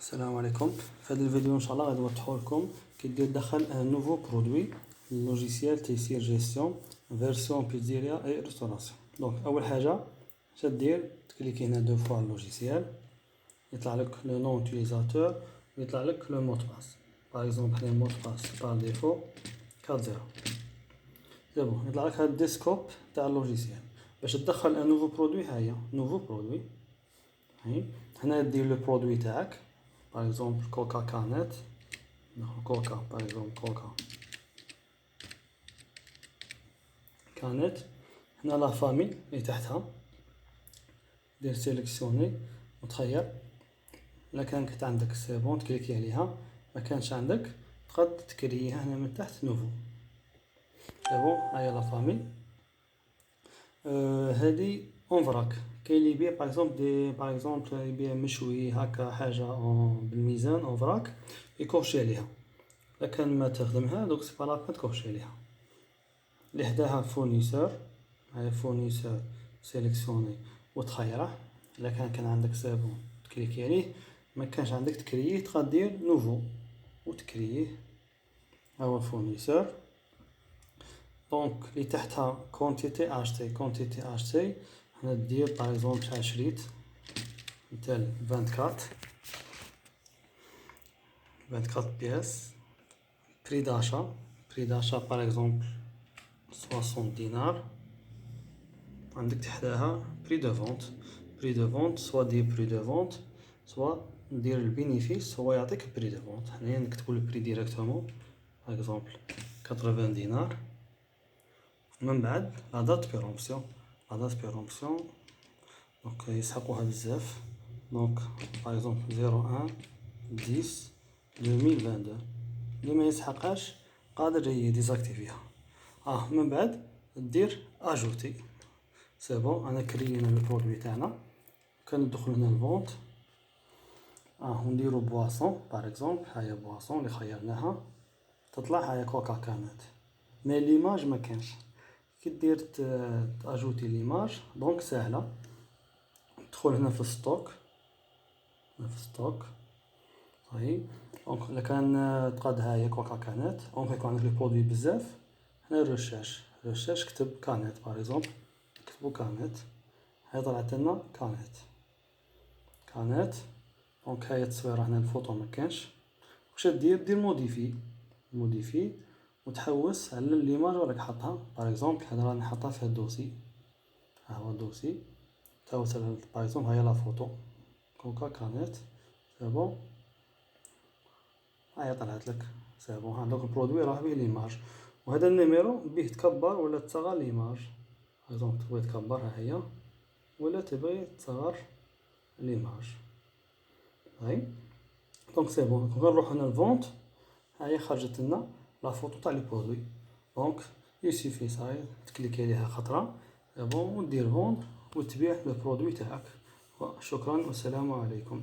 السلام عليكم. في هذا الفيديو ان شاء الله غادي نوضحوا لكم كي دير دخل ان نوفو برودوي لوجيسيال تيسير جيستيون فيرسيون بيتزيريا اي ريستوراسيون. دونك اول حاجه تدير تكليكي هنا دو فوا اللوجيسيال، يطلع لك لو نون اوتيليزاتور ويطلع لك لو مود باس. باغ اكزومبل حنا مود باس بار ديفو 40. سي بون، يطلع لك هاد الديسكوب تاع اللوجيسيال. باش تدخل ان نوفو برودوي، ها هي نوفو برودوي. هاي هنا دير لو برودوي تاعك، باغ اكزومبل كوكا كانت، كوكا باغ اكزومبل كوكا كانت. هنا لا فامي اللي تحتها دير سيليكسيوني وتخير. الا كانت عندك سي بون تكليكي عليها، ما كانش عندك تقد تكرييها هنا من تحت نوفو. سي بون، هاهي لا فامي. هادي اون فراك. كاين اللي يبيع باغ اكزومبل دي باغ اكزومبل يبيع مشوي هكا حاجه بالميزان اون فراك، يكوشي عليها. الا كان ما تخدمها دوك سي با لابان تكوشي عليها. اللي حداها فورنيسور، هاي فورنيسور سيليكسيوني وتخيره. الا كان عندك سابون تكليكي عليه، ما كانش عندك تكرييه تقدر دير نوفو وتكرييه. ها هو الفورنيسور. دونك اللي تحتها كونتيتي اشتي، كونتيتي اشتي هنا دير باغ اكزومبل تاع شريط نتاع 24 بياس. بري داشا، بري داشا باغ اكزومبل 60 دينار. عندك تحداها بري دو فونت، بري دو فونت سوا دير بري دو فونت سوا ندير البينيفيس هو يعطيك بري دو فونت. هنايا نكتبو البري ديريكتومون باغ اكزومبل 80 دينار. من بعد لا دات بيرومبسيون، لا دات بيرومبسيون دونك يسحقوها بزاف. دونك باغ اكزومبل 01 10 2022. اللي ما يسحقهاش قادر يديزاكتيفيها. من بعد دير اجوتي. سي بون، انا كريينا البرودوي تاعنا. كندخلو هنا الفونت، ونديرو بواسون باغ اكزومبل. هاهي بواسون اللي خيرناها تطلع، هاهي كوكا كانت. مي ليماج ما كانش. كي دير تاجوتي ليماج دونك ساهله. تدخل هنا في الستوك، هنا في الستوك صاي. دونك الا كان تقاد هاهي كوكا كانت، دونك يكون عندك لي برودوي بزاف. هنا ريشيرش، ريشيرش كتب كانت باغ اكزومبل، كتبو كانت. هاي طلعت لنا كانت، كانت. دونك هاهي التصويره هنا الفوطو ما كانش. واش دير؟ دير موديفي، موديفي وتحوس على ليماج راك حاطها. باغ اكزومبل هنا راني حاطها في هاد الدوسي، ها هو الدوسي. تحوس على باغ اكزومبل هاهي لا فوطو كوكا كانت. سي بون، هاهي طلعت لك. سي بون، ها دوك البرودوي راه بيه ليماج. وهذا النيميرو بيه تكبر ولا تصغر ليماج. باغ اكزومبل تبغي تكبر ها هي، ولا تبغي تصغر ليماج. هاي دونك سي بون. نروح هنا الفونت، هاهي خرجت لنا لا فوطو تاع لي برودوي. دونك يسيفي صاي تكليكي عليها خطره سي بون ودير فوند وتبيع لو برودوي تاعك. شكرا والسلام عليكم.